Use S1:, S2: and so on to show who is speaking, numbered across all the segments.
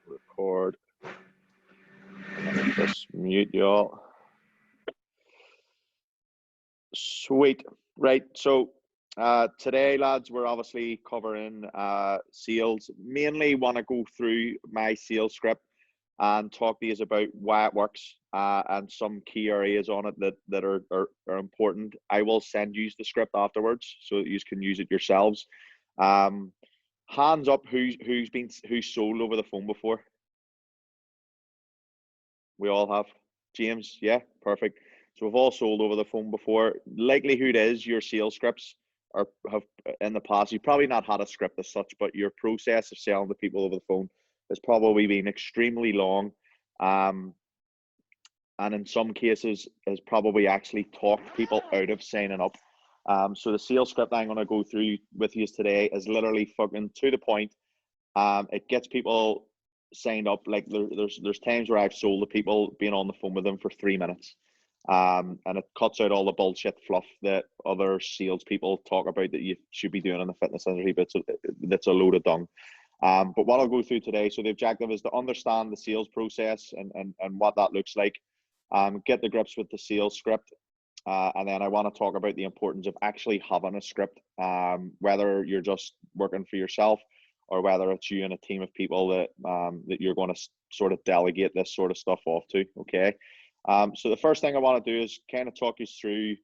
S1: Record. Let me just mute y'all. Sweet. Right. So today, lads, we're obviously covering sales. Mainly want to go through my sales script and talk to you about why it works and some key areas on it that are important. I will send you the script afterwards so that you can use it yourselves. Hands up, who's sold over the phone before? We all have. James, yeah, perfect. So we've all sold over the phone before. Likelihood is your sales scripts have in the past. You've probably not had a script as such, but your process of selling to people over the phone has probably been extremely long, and in some cases has probably actually talked people out of signing up. So the sales script I'm going to go through with you today is literally fucking to the point. It gets people signed up. Like there's times where I've sold to people being on the phone with them for 3 minutes, and it cuts out all the bullshit fluff that other salespeople talk about that you should be doing in the fitness industry. But that's a load of dung. But what I'll go through today, so the objective is to understand the sales process and what that looks like, get the grips with the sales script, and then I want to talk about the importance of actually having a script, whether you're just working for yourself or whether it's you and a team of people that that you're going to sort of delegate this sort of stuff off to. Okay. So the first thing I want to do is kind of talk you through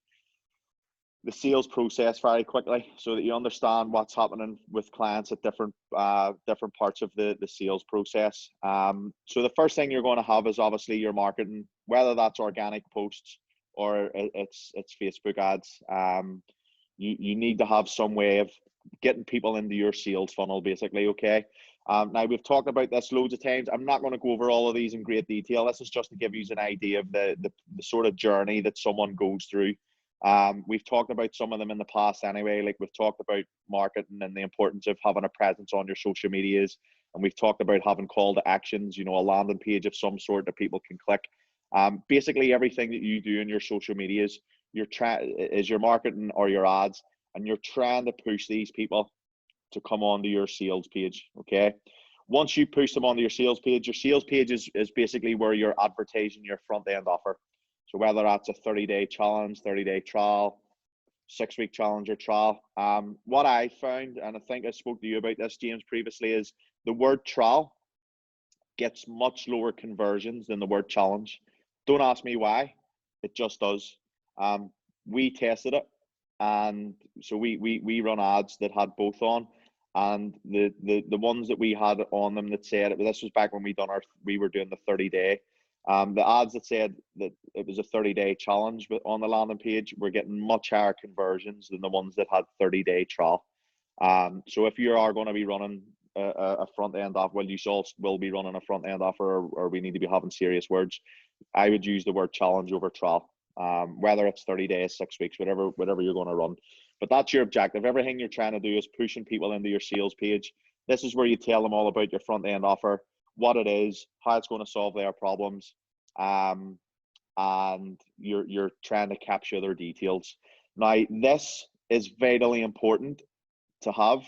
S1: the sales process very quickly so that you understand what's happening with clients at different parts of the sales process. So the first thing you're going to have is obviously your marketing, whether that's organic posts or it's Facebook ads. You need to have some way of getting people into your sales funnel, basically. Okay. Now we've talked about this loads of times. I'm not going to go over all of these in great detail. This is just to give you an idea of the sort of journey that someone goes through. We've talked about some of them in the past anyway. Like we've talked about marketing and the importance of having a presence on your social medias, and we've talked about having call to actions, a landing page of some sort that people can click. Basically everything that you do in your social medias, is your marketing or your ads, and you're trying to push these people to come onto your sales page. Okay. Once you push them onto your sales page is basically where you're advertising your front end offer. So whether that's a 30-day challenge, 30-day trial, 6-week challenge or trial, what I found, and I think I spoke to you about this, James, previously, is the word trial gets much lower conversions than the word challenge. Don't ask me why, it just does. We tested it, and so we run ads that had both on, and the ones that we had on them that said, this was back when we were doing the 30-day. The ads that said that it was a 30-day challenge, but on the landing page, we're getting much higher conversions than the ones that had 30-day trial. So if you are going to be running a front end offer, well, you will be running a front end offer, or we need to be having serious words. I would use the word challenge over trial, whether it's 30 days, 6 weeks, whatever you're going to run. But that's your objective. Everything you're trying to do is pushing people into your sales page. This is where you tell them all about your front end offer, what it is, how it's going to solve their problems, and you're trying to capture their details. Now, this is vitally important to have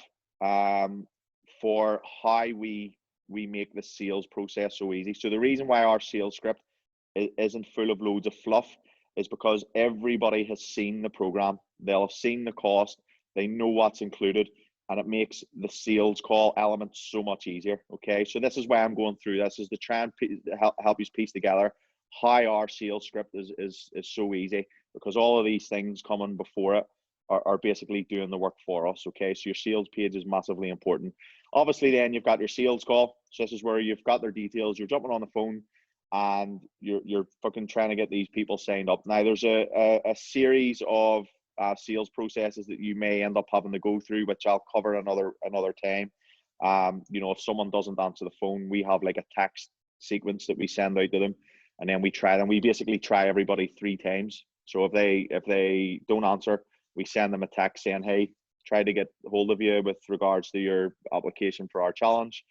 S1: for how we make the sales process so easy. So the reason why our sales script isn't full of loads of fluff is because everybody has seen the program. They'll have seen the cost. They know what's included, and it makes the sales call element so much easier. Okay, so this is why I'm going through this, is to try and help you piece together how our sales script is so easy, because all of these things coming before it are basically doing the work for us. Okay, so your sales page is massively important. Obviously, then you've got your sales call. So this is where you've got their details. You're jumping on the phone and you're fucking trying to get these people signed up. Now, there's a series of sales processes that you may end up having to go through, which I'll cover another time. If someone doesn't answer the phone, we have like a text sequence that we send out to them, and then we basically try everybody 3 times. So if they don't answer, we send them a text saying, hey, try to get hold of you with regards to your application for our challenge.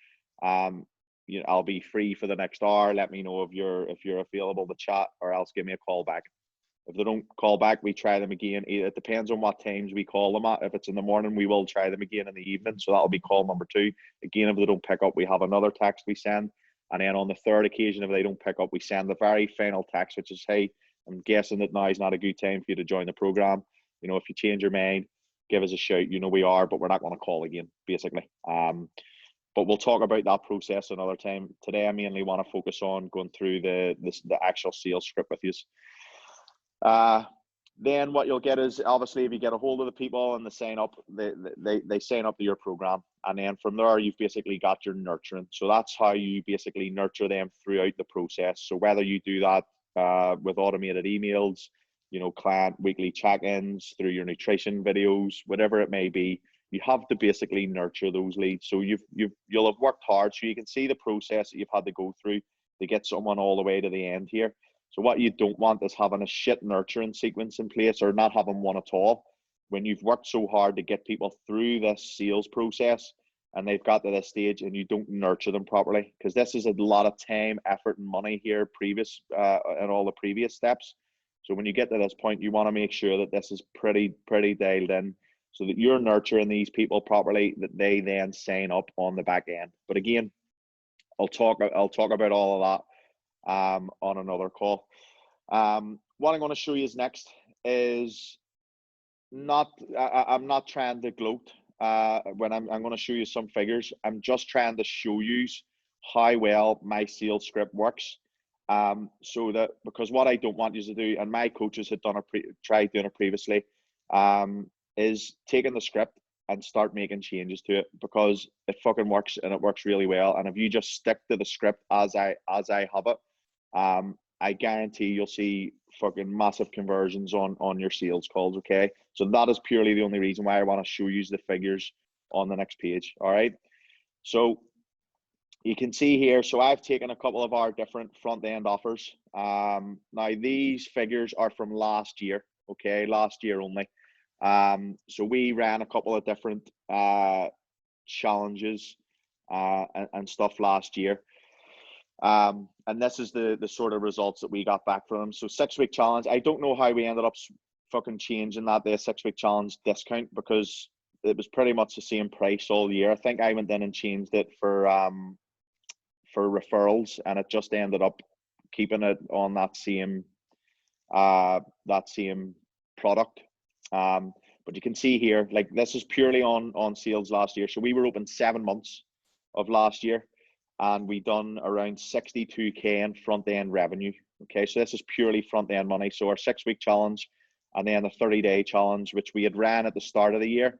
S1: I'll be free for the next hour. Let me know if you're available to chat, or else give me a call back. If they don't call back, we try them again. It depends on what times we call them at. If it's in the morning, we will try them again in the evening. So that'll be call number 2. Again, if they don't pick up, we have another text we send. And then on the third occasion, if they don't pick up, we send the very final text, which is, hey, I'm guessing that now is not a good time for you to join the program. You know, if you change your mind, give us a shout. You know we are, but we're not going to call again, basically. But we'll talk about that process another time. Today, I mainly want to focus on going through the actual sales script with you. Then what you'll get is, obviously, if you get a hold of the people and they sign up, they sign up to your program. And then from there, you've basically got your nurturing. So that's how you basically nurture them throughout the process. So whether you do that with automated emails, you know, client weekly check-ins, through your nutrition videos, whatever it may be, you have to basically nurture those leads. So you'll have worked hard, so you can see the process that you've had to go through to get someone all the way to the end here. So what you don't want is having a shit nurturing sequence in place, or not having one at all. When you've worked so hard to get people through this sales process and they've got to this stage and you don't nurture them properly, because this is a lot of time, effort, and money here and all the previous steps. So when you get to this point, you want to make sure that this is pretty dialed in, so that you're nurturing these people properly, that they then sign up on the back end. But again, I'll talk about all of that on another call. What I'm going to show you next is I'm not trying to gloat when I'm going to show you some figures. I'm just trying to show you how well my sales script works. So that, because what I don't want you to do, and my coaches had tried doing it previously, is taking the script and start making changes to it, because it fucking works, and it works really well. And if you just stick to the script as I have it, I guarantee you'll see fucking massive conversions on your sales calls. Okay, so that is purely the only reason why I want to show you the figures on the next page. All right, so you can see here, so I've taken a couple of our different front end offers. Now these figures are from last year, okay, last year only. So we ran a couple of different challenges and stuff last year. And this is the sort of results that we got back from them. So 6-week challenge, I don't know how we ended up fucking changing that, the 6-week challenge discount, because it was pretty much the same price all year. I think I went in and changed it for referrals, and it just ended up keeping it on that same product. But you can see here, like, this is purely on sales last year. So we were open 7 months of last year, and we done around 62k in front end revenue. Okay, so this is purely front end money. So our 6-week challenge, and then the 30-day challenge, which we had ran at the start of the year,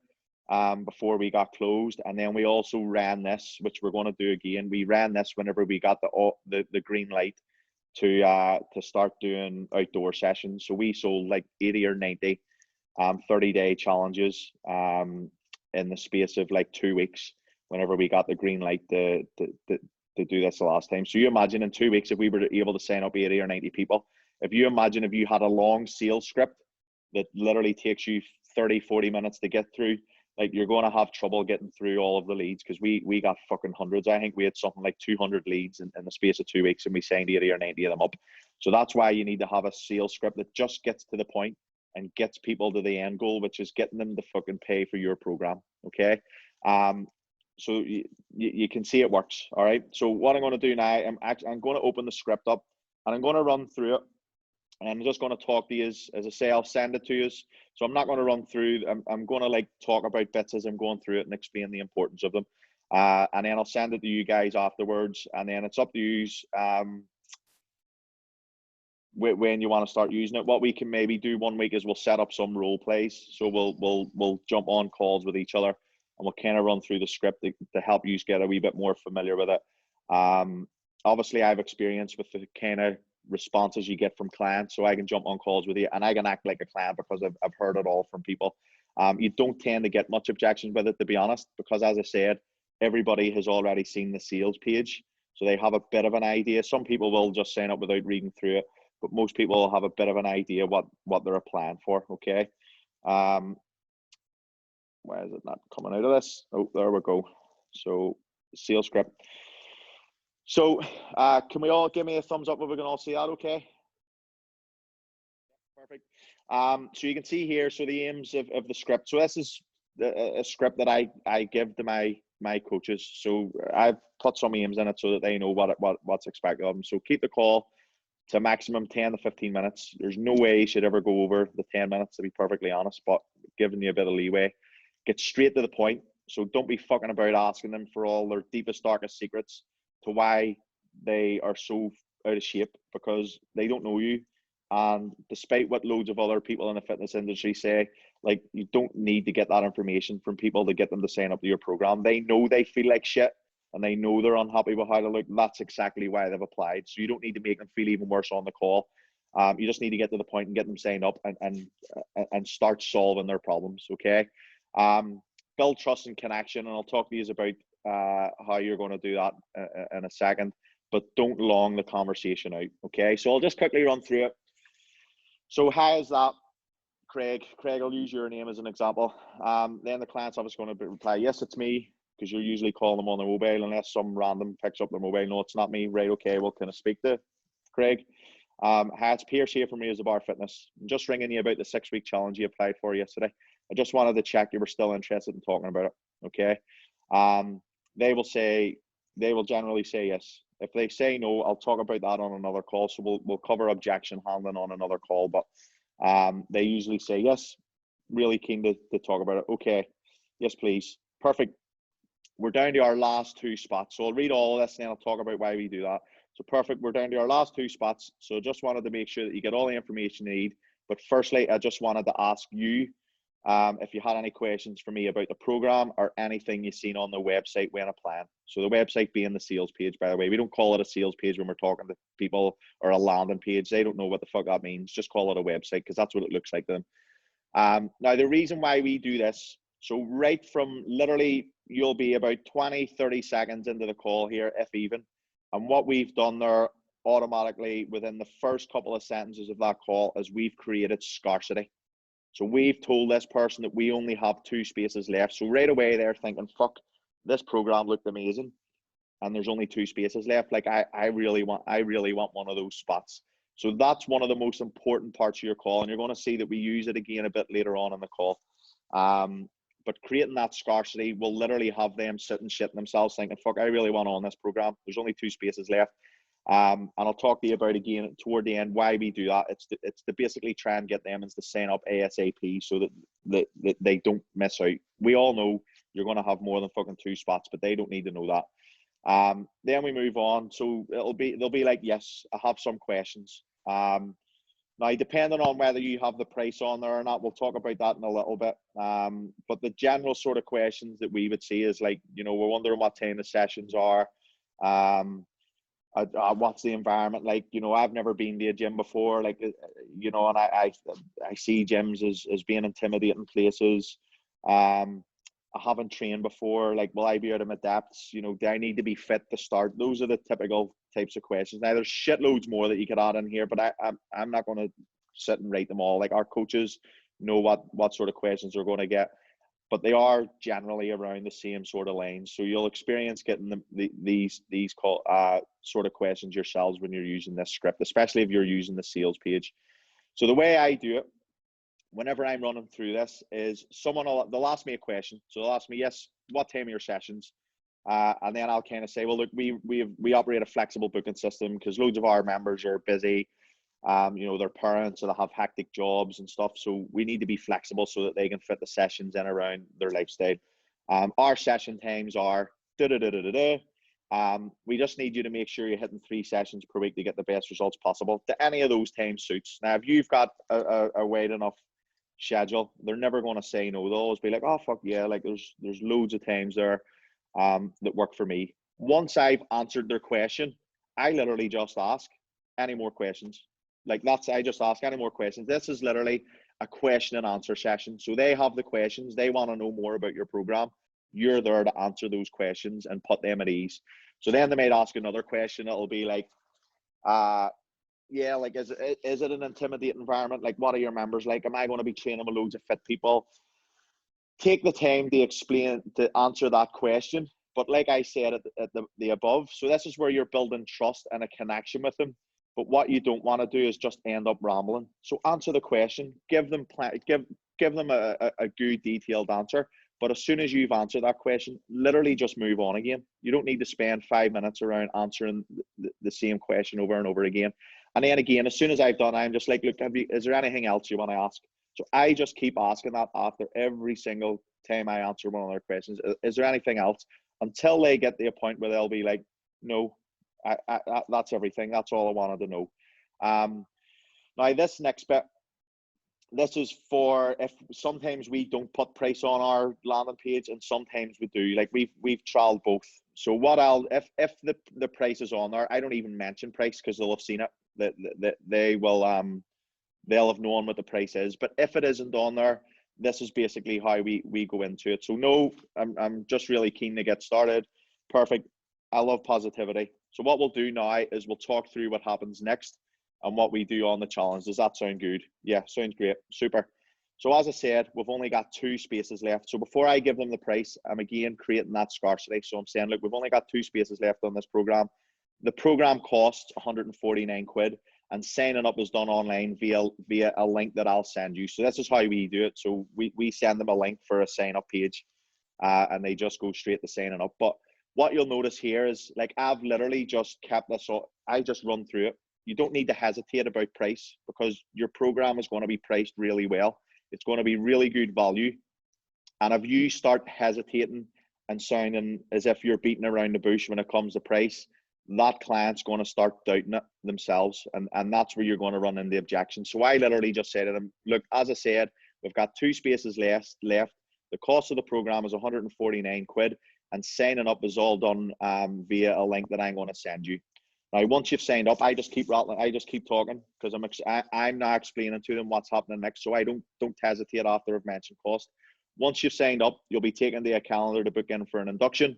S1: before we got closed. And then we also ran this, which we're going to do again. We ran this whenever we got the green light to start doing outdoor sessions. So we sold like 80 or 90 30-day challenges in the space of like 2 weeks, whenever we got the green light to do this the last time. So you imagine in 2 weeks, if we were able to sign up 80 or 90 people, if you imagine if you had a long sales script that literally takes you 30-40 minutes to get through, like, you're going to have trouble getting through all of the leads, because we got fucking hundreds. I think we had something like 200 leads in the space of 2 weeks, and we signed 80 or 90 of them up. So that's why you need to have a sales script that just gets to the point and gets people to the end goal, which is getting them to fucking pay for your program. Okay. So you can see it works. All right. So what I'm going to do now, I'm going to open the script up, and I'm going to run through it. And I'm just going to talk to you, as I say, I'll send it to you. So I'm not going to run through. I'm going to like talk about bits as I'm going through it and explain the importance of them. And then I'll send it to you guys afterwards. And then it's up to you when you want to start using it. What we can maybe do one week is we'll set up some role plays. So we'll jump on calls with each other, and we'll kind of run through the script to help you get a wee bit more familiar with it. Obviously, I've experience with the kind of responses you get from clients, so I can jump on calls with you and I can act like a client, because I've heard it all from people. You don't tend to get much objections with it, to be honest, because, as I said, everybody has already seen the sales page, so they have a bit of an idea. Some people will just sign up without reading through it, but most people will have a bit of an idea what they're applying for. Okay. Why is it not coming out of this? Oh, there we go. So sales script. So can we all give me a thumbs up if we can all see that? Okay. Perfect. So you can see here, so the aims of the script. So this is a script that I give to my my coaches. So I've put some aims in it so that they know what's expected of them. So keep the call to maximum 10 to 15 minutes. There's no way you should ever go over the 10 minutes, to be perfectly honest, but giving you a bit of leeway. Get straight to the point. So don't be fucking about asking them for all their deepest, darkest secrets to why they are so out of shape, because they don't know you. And despite what loads of other people in the fitness industry say, like, you don't need to get that information from people to get them to sign up to your program. They know they feel like shit, and they know they're unhappy with how they look. That's exactly why they've applied. So you don't need to make them feel even worse on the call. You just need to get to the point and get them signed up and start solving their problems. Okay. Build trust and connection, and I'll talk to you about how you're going to do that in a second. But don't long the conversation out. Okay. So I'll just quickly run through it. So how is that, Craig? Craig, I'll use your name as an example. Then the client's obviously going to reply, yes, it's me, because you're usually calling them on their mobile, unless some random picks up their mobile. No, it's not me. Right, okay, well, can I speak to Craig? Hi, it's Pierce here from Raise the Bar Fitness. I'm just ringing you about the 6-week challenge you applied for yesterday. I just wanted to check you were still interested in talking about it. Okay. They will generally say yes. If they say no, I'll talk about that on another call. So we'll cover objection handling on another call. But they usually say yes. Really keen to talk about it. Okay. Yes, please. Perfect. We're down to our last 2 spots. So I'll read all of this and then I'll talk about why we do that. So perfect. We're down to our last 2 spots. So just wanted to make sure that you get all the information you need. But firstly, I just wanted to ask you if you had any questions for me about the program or anything you've seen on the website when applying. So the website being the sales page, by the way. We don't call it a sales page when we're talking to people, or a landing page. They don't know what the fuck that means. Just call it a website, because that's what it looks like to them. Now, the reason why we do this, so right from literally, you'll be about 20, 30 seconds into the call here, if even. And what we've done there automatically within the first couple of sentences of that call is we've created scarcity. So we've told this person that we only have 2 spaces left. So right away they're thinking, fuck, this program looked amazing, and there's only 2 spaces left. Like, I really want one of those spots. So that's one of the most important parts of your call, and you're going to see that we use it again a bit later on in the call. But creating that scarcity will literally have them sitting shitting themselves thinking, fuck, I really want on this program. There's only 2 spaces left. And I'll talk to you about again toward the end why we do that. It's to basically try and get them to sign up ASAP so that they don't miss out. We all know you're going to have more than fucking 2 spots, but they don't need to know that. Then we move on. So they'll be like, yes, I have some questions. Now, depending on whether you have the price on there or not, we'll talk about that in a little bit. But the general sort of questions that we would see is like, we're wondering what time the sessions are. What's the environment like? I've never been to a gym before, like, and I see gyms as being intimidating places. I haven't trained before. Like, will I be out of my depths? Do I need to be fit to start? Those are the typical types of questions. Now, there's shitloads more that you could add in here, but I'm not going to sit and rate them all. Like, our coaches know what sort of questions they're going to get, but they are generally around the same sort of lines. So you'll experience getting these sort of questions yourselves when you're using this script, especially if you're using the sales page. So the way I do it, whenever I'm running through this, is they'll ask me a question. So they'll ask me, yes, what time are your sessions? And then I'll kind of say, well, look, we operate a flexible booking system because loads of our members are busy. Their parents, or they have hectic jobs and stuff. So we need to be flexible so that they can fit the sessions in around their lifestyle. Our session times are we just need you to make sure you're hitting 3 sessions per week to get the best results possible. To any of those times suits. Now, if you've got a wide enough schedule, they're never going to say no. They'll always be like, oh, fuck yeah, like there's loads of times there that work for me. Once I've answered their question, I literally just ask any more questions. I just ask any more questions. This is literally a question and answer session. So they have the questions. They want to know more about your program. You're there to answer those questions and put them at ease. So then they might ask another question. It'll be like, yeah, like, is it an intimidating environment? Like, what are your members like? Am I going to be training with loads of fit people? Take the time to answer that question. But like I said at the above, so this is where you're building trust and a connection with them. But what you don't want to do is just end up rambling. So answer the question, give them a good detailed answer, But as soon as you've answered that question, literally just move on again. You don't need to spend 5 minutes around answering the same question over and over again. And then again, as soon as I've done, I'm just like, look, is there anything else you want to ask? So I just keep asking that after every single time I answer one of their questions. Is there anything else? Until they get to a point where they'll be like, no, that's everything. That's all I wanted to know. Now this next bit, this is for if sometimes we don't put price on our landing page and sometimes we do. Like we've trialed both. So what if the price is on there, I don't even mention price because they'll have seen it. They will they'll have known what the price is. But if it isn't on there, this is basically how we go into it. So no, I'm just really keen to get started. Perfect. I love positivity. So what we'll do now is we'll talk through what happens next and what we do on the challenge. Does that sound good? Yeah, sounds great. Super. So as I said, we've only got 2 spaces left. So before I give them the price, I'm again creating that scarcity. So I'm saying, look, we've only got 2 spaces left on this program. The program costs 149 quid and signing up is done online via a link that I'll send you. So this is how we do it. So we send them a link for a sign up page and they just go straight to signing up. But what you'll notice here is like I've literally just kept this, so I just run through it. You don't need to hesitate about price because your program is going to be priced really well. It's going to be really good value. And if you start hesitating and sounding as if you're beating around the bush when it comes to price, that client's going to start doubting it themselves. And that's where you're going to run into objections. So I literally just say to them, look, as I said, we've got 2 spaces left. The cost of the program is 149 quid and signing up is all done via a link that I'm going to send you. Now, once you've signed up, I just keep rattling. I just keep talking because I'm now explaining to them what's happening next. So I don't hesitate after I've mentioned cost. Once you've signed up, you'll be taken to a calendar to book in for an induction.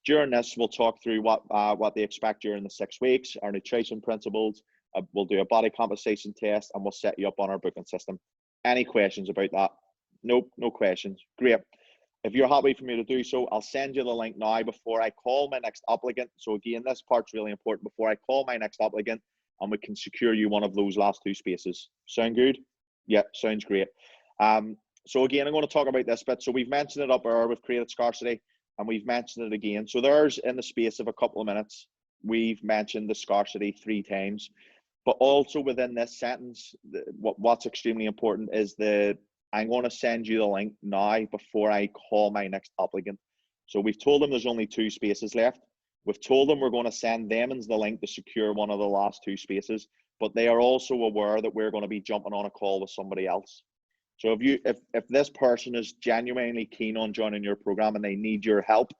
S1: During this, we'll talk through what they expect during the 6 weeks, our nutrition principles. We'll do a body composition test, and we'll set you up on our booking system. Any questions about that? Nope, no questions. Great. If you're happy for me to do so, I'll send you the link now before I call my next applicant. So again, this part's really important. Before I call my next applicant, and we can secure you one of those last 2 spaces. Sound good? Yeah, sounds great. So again, I'm going to talk about this bit. So we've mentioned it up earlier. We've created scarcity, and we've mentioned it again. So there's in the space of a couple of minutes, we've mentioned the scarcity 3 times. But also within this sentence, what's extremely important is I'm going to send you the link now before I call my next applicant. So we've told them there's only 2 spaces left. We've told them we're going to send them the link to secure one of the last 2 spaces, but they are also aware that we're going to be jumping on a call with somebody else. So if this person is genuinely keen on joining your program and they need your help,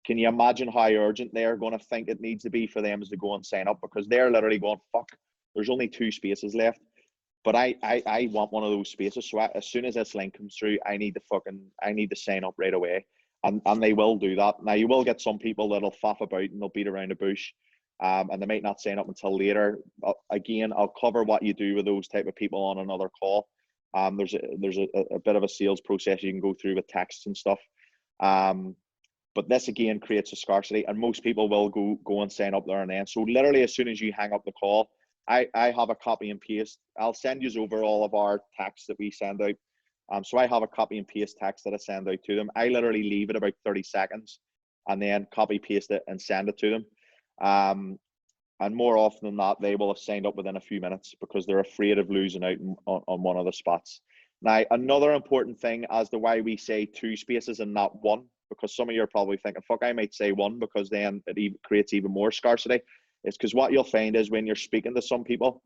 S1: can you imagine how urgent they're going to think it needs to be for them to go and sign up? Because they're literally going, fuck, there's only 2 spaces left. But I want one of those spaces. So as soon as this link comes through, I need to sign up right away. And they will do that. Now you will get some people that'll faff about and they'll beat around the bush. And they might not sign up until later. Again, I'll cover what you do with those type of people on another call. There's a bit of a sales process you can go through with texts and stuff. But this again creates a scarcity, and most people will go and sign up there and then. So literally as soon as you hang up the call, I have a copy and paste. I'll send you over all of our text that we send out. So I have a copy and paste text that I send out to them. I literally leave it about 30 seconds and then copy paste it and send it to them. And more often than not, they will have signed up within a few minutes because they're afraid of losing out on one of the spots. Now, another important thing as to why we say 2 spaces and not 1, because some of you are probably thinking, fuck, I might say 1 because then it creates even more scarcity. It's because what you'll find is when you're speaking to some people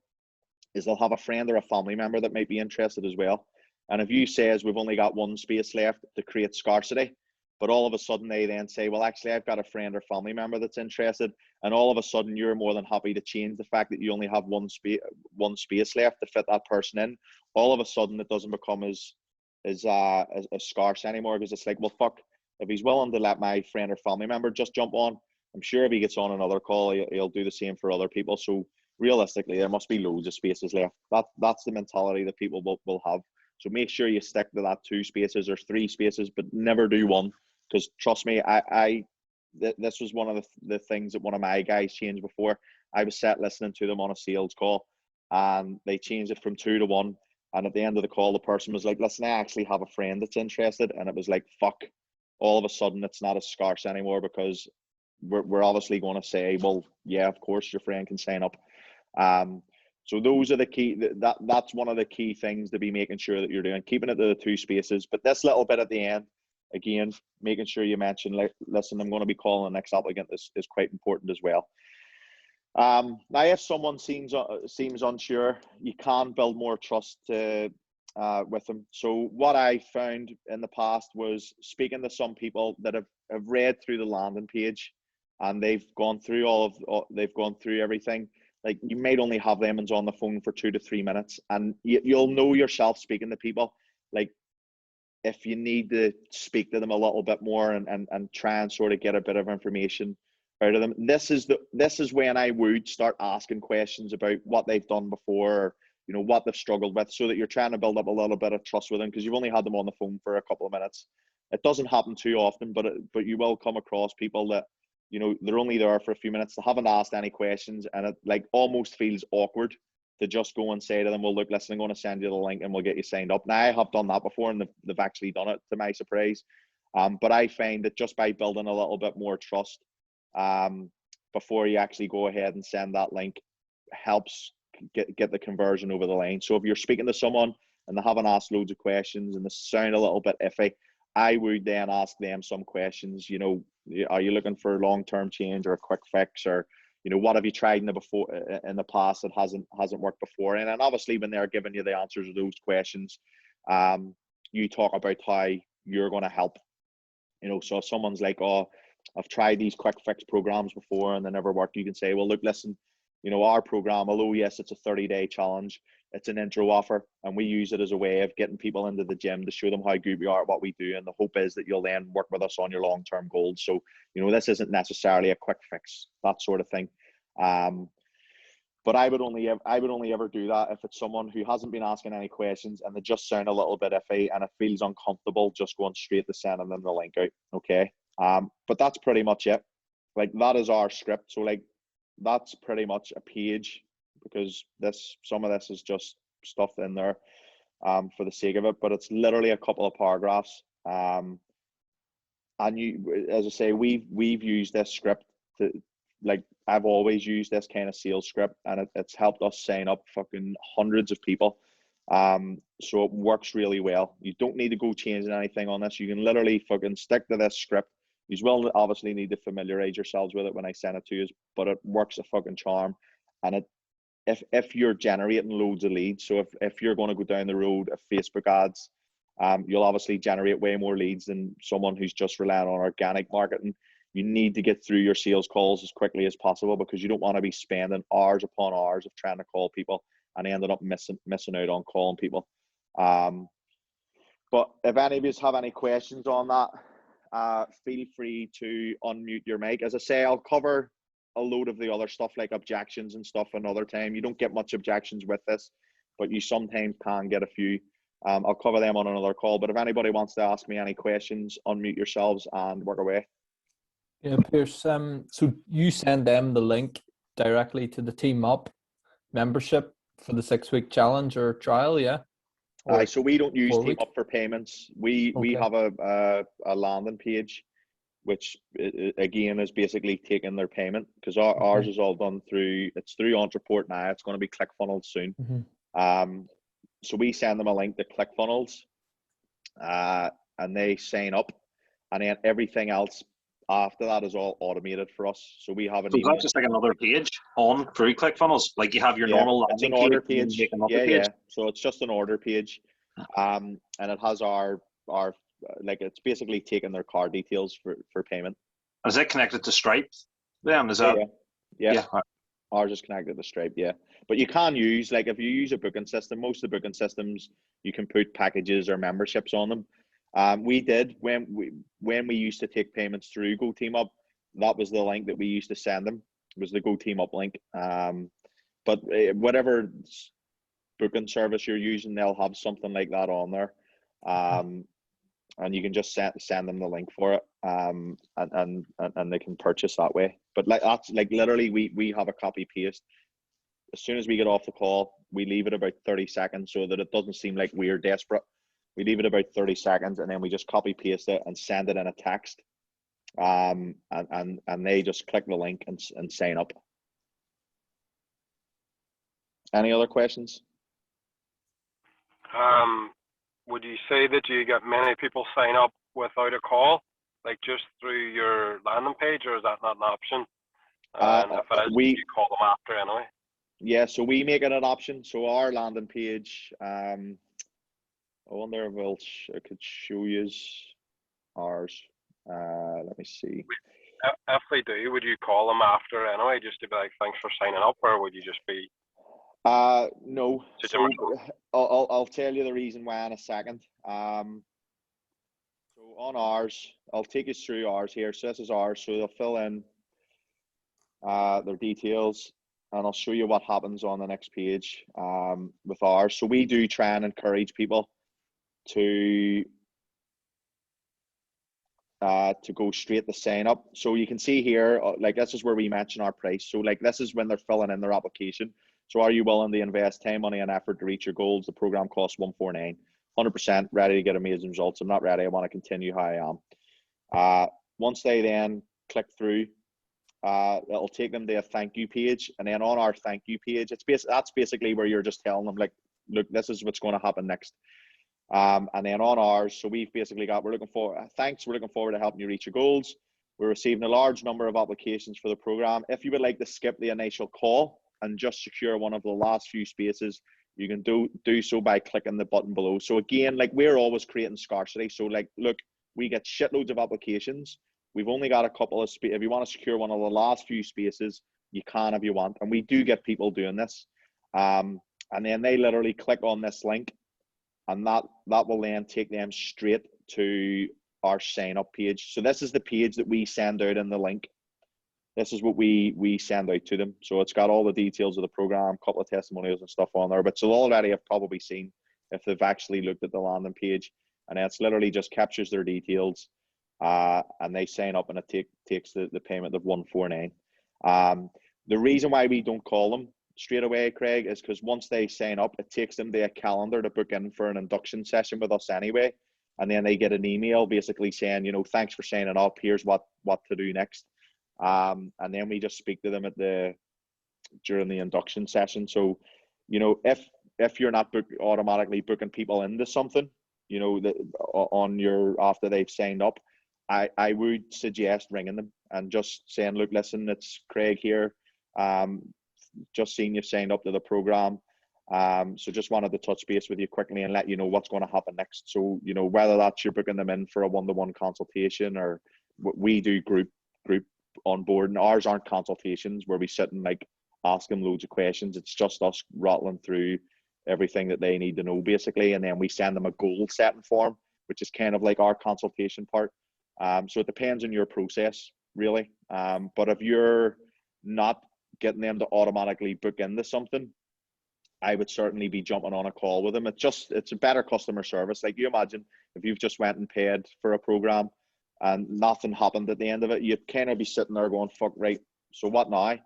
S1: is they'll have a friend or a family member that might be interested as well. And if you say, as we've only got 1 space left to create scarcity, but all of a sudden they then say, well, actually, I've got a friend or family member that's interested. And all of a sudden you're more than happy to change the fact that you only have one space left to fit that person in. All of a sudden it doesn't become as scarce anymore, because it's like, well, fuck, if he's willing to let my friend or family member just jump on, I'm sure if he gets on another call, he'll do the same for other people. So realistically, there must be loads of spaces left. That's the mentality that people will have. So make sure you stick to that 2 spaces or 3 spaces, but never do 1. Because trust me, this was one of the things that one of my guys changed before. I was sat listening to them on a sales call and they changed it from 2 to 1. And at the end of the call, the person was like, listen, I actually have a friend that's interested. And it was like, fuck, all of a sudden it's not as scarce anymore, because we're obviously going to say, well, yeah, of course your friend can sign up. So those are the key. That's one of the key things to be making sure that you're doing, keeping it to the 2 spaces. But this little bit at the end, again, making sure you mention, like, listen, I'm going to be calling the next applicant is quite important as well. Now, if someone seems unsure, you can build more trust with them. So what I found in the past was speaking to some people that have read through the landing page, and they've gone through they've gone through everything. Like, you might only have them on the phone for 2 to 3 minutes, and you'll know yourself speaking to people, like, if you need to speak to them a little bit more and try and sort of get a bit of information out of them. This is when I would start asking questions about what they've done before, or, you know, what they've struggled with, so that you're trying to build up a little bit of trust with them, because you've only had them on the phone for a couple of minutes. It doesn't happen too often, but you will come across people that, you know, they're only there for a few minutes, they haven't asked any questions, and it like almost feels awkward to just go and say to them, well, look, listen, I'm going to send you the link and we'll get you signed up. Now, I have done that before, and they've actually done it, to my surprise. But I find that just by building a little bit more trust before you actually go ahead and send that link, helps get the conversion over the line. So if you're speaking to someone and they haven't asked loads of questions and they sound a little bit iffy, I would then ask them some questions. You know, are you looking for long-term change or a quick fix, or, you know, what have you tried in the past that hasn't worked before? And then obviously when they're giving you the answers to those questions, you talk about how you're going to help. You know, so if someone's like, oh, I've tried these quick fix programs before and they never worked, you can say, well, look, listen, you know, our program, although yes, it's a 30-day challenge, it's an intro offer, and we use it as a way of getting people into the gym to show them how good we are at what we do. And the hope is that you'll then work with us on your long-term goals. So, you know, this isn't necessarily a quick fix, that sort of thing. But I would only ever do that if it's someone who hasn't been asking any questions and they just sound a little bit iffy and it feels uncomfortable just going straight to sending them the link out. Okay. But that's pretty much it. Like, that is our script. So, like, that's pretty much a page, because some of this is just stuff in there for the sake of it, but it's literally a couple of paragraphs. And you, as I say, we've used this script to, like, I've always used this kind of sales script, and it's helped us sign up fucking hundreds of people. So it works really well. You don't need to go changing anything on this. You can literally fucking stick to this script. You will obviously need to familiarize yourselves with it when I send it to you, but it works a fucking charm. And if you're generating loads of leads, so if you're going to go down the road of Facebook ads, you'll obviously generate way more leads than someone who's just relying on organic marketing. You need to get through your sales calls as quickly as possible, because you don't want to be spending hours upon hours of trying to call people and ended up missing out on calling people. But if any of you have any questions on that, feel free to unmute your mic. As I say, I'll cover a load of the other stuff like objections and stuff another time. You don't get much objections with this, but you sometimes can get a few. I'll cover them on another call. But if anybody wants to ask me any questions, unmute yourselves and work away.
S2: Yeah, Pierce. So you send them the link directly to the Team Up membership for the 6-week challenge or trial, yeah?
S1: So we don't use Team Up for payments. We have a landing page, which again is basically taking their payment, because ours is all done through Ontraport now. It's going to be ClickFunnels soon. So we send them a link to ClickFunnels, and they sign up, and then everything else after that is all automated for us. So we have an email.
S3: That's just like another page on through ClickFunnels. Like, you have your normal landing
S1: order page. Yeah. So it's just an order page, and it has our like, it's basically taking their card details for payment.
S3: Is it connected to Stripe? Then is that?
S1: Yeah. Ours is connected to Stripe. Yeah, but you can use, like, if you use a booking system, most of the booking systems you can put packages or memberships on them. We did when we used to take payments through GoTeamUp. That was the link that we used to send them. It was the GoTeamUp link. But whatever booking service you're using, they'll have something like that on there, and you can just send them the link for it, and they can purchase that way. But like, that's like, literally we have a copy paste. As soon as we get off the call, we leave it about 30 seconds so that it doesn't seem like we're desperate. We leave it about 30 seconds, and then we just copy paste it and send it in a text. And they just click the link and sign up. Any other questions?
S4: Would you say that you get many people sign up without a call, like just through your landing page, or is that not an option? And if it is, do you call them after anyway?
S1: Yeah, so we make it an option. So our landing page, I wonder if I could show you ours. Let me see.
S4: If they do, would you call them after anyway, just to be like, thanks for signing up, or would you just be?
S1: No. So I'll tell you the reason why in a second. So on ours, I'll take you through ours here. So this is ours. So they'll fill in their details, and I'll show you what happens on the next page with ours. So we do try and encourage people to go straight to sign up. So you can see here, like this is where we mention our price. So like this is when they're filling in their application. So are you willing to invest time, money, and effort to reach your goals? The program costs $149. 100% ready to get amazing results. I'm not ready. I want to continue how I am. Once they then click through, it'll take them to a thank you page, and then on our thank you page, that's basically where you're just telling them, like, look, this is what's going to happen next. And then on ours, so we've basically got, we're looking forward to helping you reach your goals. We're receiving a large number of applications for the program. If you would like to skip the initial call and just secure one of the last few spaces, you can do so by clicking the button below. So again, like, we're always creating scarcity. So like, look, we get shitloads of applications. We've only got a couple of spaces. If you want to secure one of the last few spaces, you can if you want. And we do get people doing this. And then they literally click on this link, and that will then take them straight to our sign up page. So this is the page that we send out in the link. This is what we send out to them. So it's got all the details of the program, a couple of testimonials and stuff on there. But so already have probably seen if they've actually looked at the landing page, and it's literally just captures their details, and they sign up, and it takes the payment of $149. The reason why we don't call them straight away, Craig, is because once they sign up, it takes them to a calendar to book in for an induction session with us anyway, and then they get an email basically saying, you know, thanks for signing up. Here's what to do next. And then we just speak to them during the induction session. So, you know, if you're not automatically booking people into something, you know, after they've signed up, I would suggest ringing them and just saying, look, listen, it's Craig here. Just seen you've signed up to the program. So just wanted to touch base with you quickly and let you know what's going to happen next. So, you know, whether that's you're booking them in for a one-to-one consultation, or we do group on board, and ours aren't consultations where we sit and like ask them loads of questions. It's just us rattling through everything that they need to know basically, and then we send them a goal setting form, which is kind of like our consultation part. So it depends on your process really, but if you're not getting them to automatically book into something, I would certainly be jumping on a call with them. It's a better customer service. Like, you imagine if you've just went and paid for a program and nothing happened at the end of it, you'd kind of be sitting there going, fuck, right, so what now?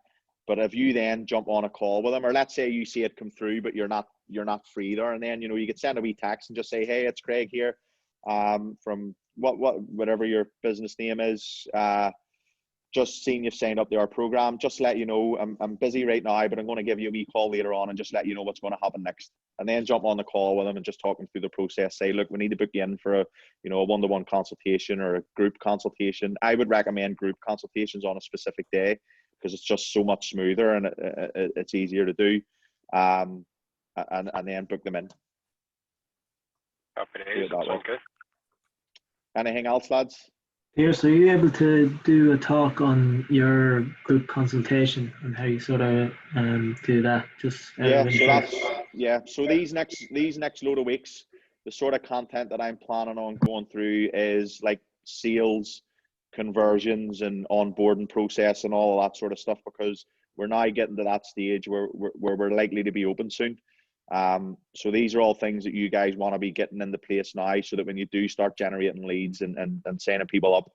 S1: But if you then jump on a call with them, or let's say you see it come through, but you're not free there, and then, you know, you could send a wee text and just say, hey, it's Craig here, from whatever your business name is, just seen you've signed up to our program. Just let you know, I'm busy right now, but I'm going to give you a wee call later on and just let you know what's going to happen next. And then jump on the call with them and just talk them through the process. Say, look, we need to book you in for a one-to-one consultation or a group consultation. I would recommend group consultations on a specific day because it's just so much smoother and it's easier to do. And then book them in.
S4: Happy days. Sounds good.
S1: Anything else, lads?
S5: Pierce, are you able to do a talk on your group consultation and how you sort of do that?
S1: So these next load of weeks, the sort of content that I'm planning on going through is like sales, conversions, and onboarding process and all of that sort of stuff, because we're now getting to that stage where we're likely to be open soon. So these are all things that you guys want to be getting into place now, so that when you do start generating leads and signing people up,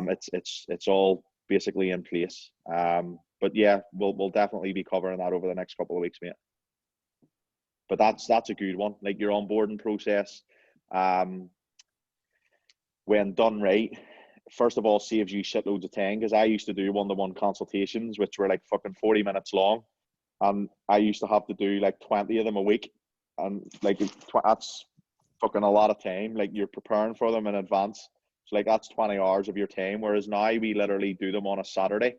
S1: it's all basically in place. But yeah, we'll definitely be covering that over the next couple of weeks, mate. But that's a good one. Like, your onboarding process, when done right, first of all, saves you shitloads of time, because I used to do one-to-one consultations, which were like fucking 40 minutes long. And I used to have to do like 20 of them a week. And like, that's fucking a lot of time. Like, you're preparing for them in advance. So like, that's 20 hours of your time. Whereas now we literally do them on a Saturday.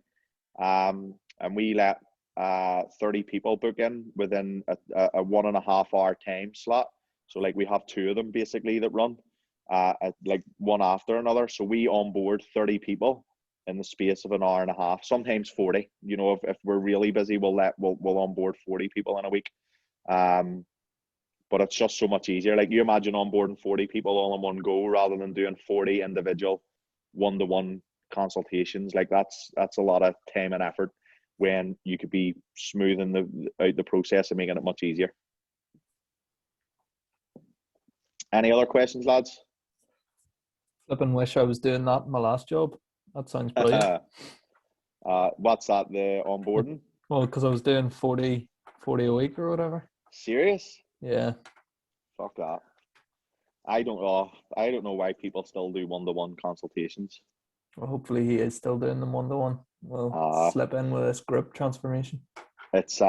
S1: And we let 30 people book in within a 1.5 hour time slot. So like, we have 2 of them basically that run like one after another. So we onboard 30 people in the space of an hour and a half, sometimes 40. You know, if we're really busy, we'll onboard 40 people in a week. But it's just so much easier. Like, you imagine onboarding 40 people all in one go rather than doing 40 individual one-to-one consultations. Like, that's a lot of time and effort when you could be smoothing out the process and making it much easier. Any other questions, lads?
S2: Flipping wish I was doing that in my last job. That sounds brilliant.
S1: What's that, the onboarding?
S2: Well, because I was doing 40 a week or whatever.
S1: Serious?
S2: Yeah.
S1: Fuck that. I don't know why people still do one-to-one consultations.
S2: Well, hopefully he is still doing them one-to-one. We'll slip in with this group transformation.
S1: It's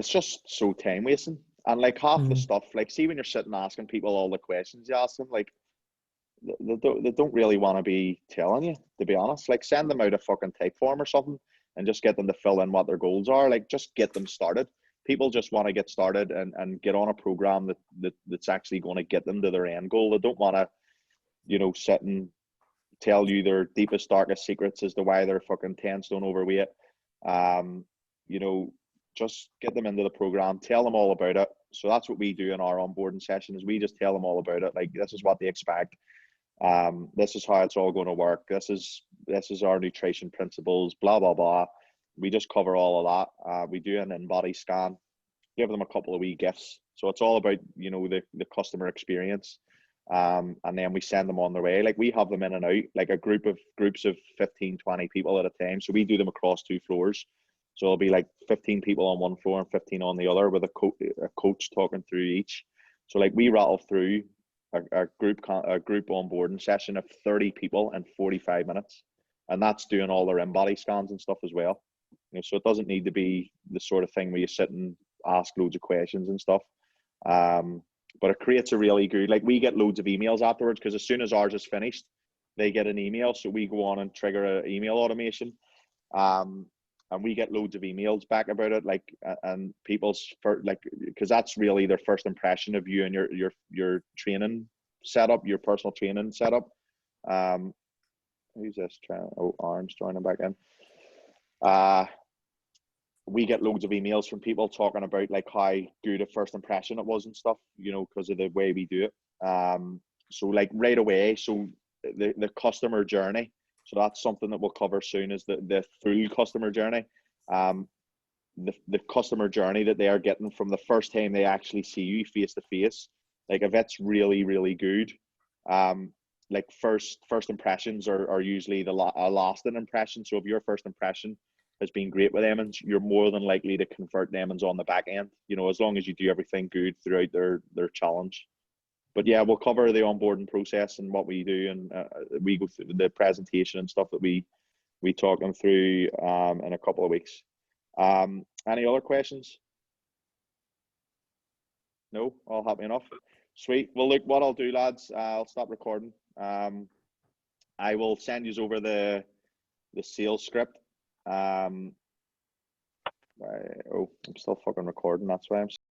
S1: just so time wasting. And like, half the stuff, like, see, when you're sitting asking people all the questions you ask them, like, they don't really want to be telling you, to be honest. Like, send them out a fucking type form or something and just get them to fill in what their goals are. Like, just get them started. People just want to get started and get on a program that's actually going to get them to their end goal. They don't want to, you know, sit and tell you their deepest, darkest secrets as to why they're fucking 10 stone overweight. You know, just get them into the program, tell them all about it. So that's what we do in our onboarding session, is we just tell them all about it. Like, this is what they expect. This is how it's all going to work. This is our nutrition principles, blah, blah, blah. We just cover all of that. We do an in-body scan, give them a couple of wee gifts. So it's all about, you know, the customer experience. And then we send them on their way. Like, we have them in and out, like groups of 15, 20 people at a time. So we do them across 2 floors. So it'll be like 15 people on one floor and 15 on the other, with a coach talking through each. So like, we rattle through a group onboarding session of 30 people in 45 minutes. And that's doing all their in-body scans and stuff as well. You know, so it doesn't need to be the sort of thing where you sit and ask loads of questions and stuff. But it creates a really good, like, we get loads of emails afterwards, because as soon as ours is finished, they get an email. So we go on and trigger an email automation. And we get loads of emails back about it, like, and people's, like, because that's really their first impression of you and your training setup, your personal training setup. Who's this? Oh, Aaron's joining back in. We get loads of emails from people talking about like how good a first impression it was and stuff, you know, because of the way we do it. So like, right away, so the customer journey. So that's something that we'll cover soon, is the full customer journey. The customer journey that they are getting from the first time they actually see you face to face. Like, if it's really, really good, like, first impressions are usually a lasting impression. So if your first impression has been great with them, and you're more than likely to convert them on the back end, you know, as long as you do everything good throughout their challenge. But yeah, we'll cover the onboarding process and what we do, and we go through the presentation and stuff that we talk them through in a couple of weeks. Any other questions? No, all happy enough. Sweet. Well, look, what I'll do, lads, I'll stop recording. I will send you over the sales script. Oh, I'm still fucking recording. That's why I'm